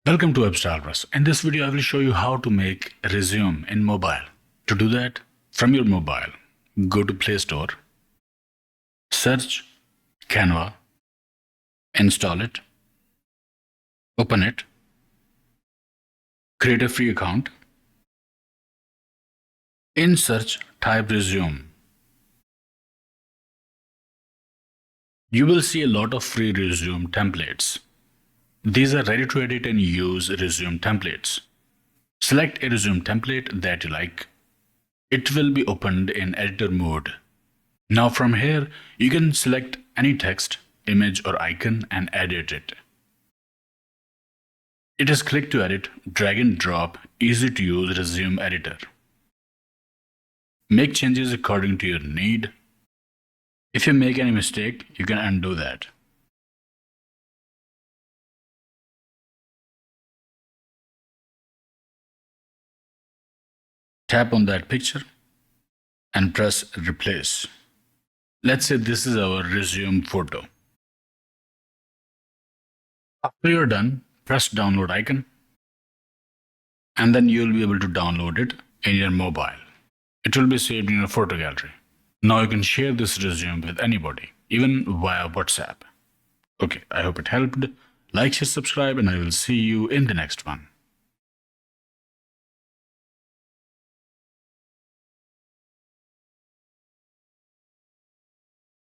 Welcome to WebStylePress. In this video, I will show you how to make a resume in mobile. To do that, from your mobile, go to Play Store, search Canva, install it, open it, create a free account. In search, type resume. You will see a lot of free resume templates. These are ready to edit and use resume templates. Select a resume template that you like. It will be opened in editor mode. Now from here, you can select any text, image or icon and edit it. It is click to edit, drag and drop, easy to use resume editor. Make changes according to your need. If you make any mistake, you can undo that. Tap on that picture and press replace. Let's say this is our resume photo. After you're done, press download icon and then you'll be able to download it in your mobile. It will be saved in your photo gallery. Now you can share this resume with anybody, even via WhatsApp. Okay, I hope it helped. Like, share, subscribe, and I will see you in the next one.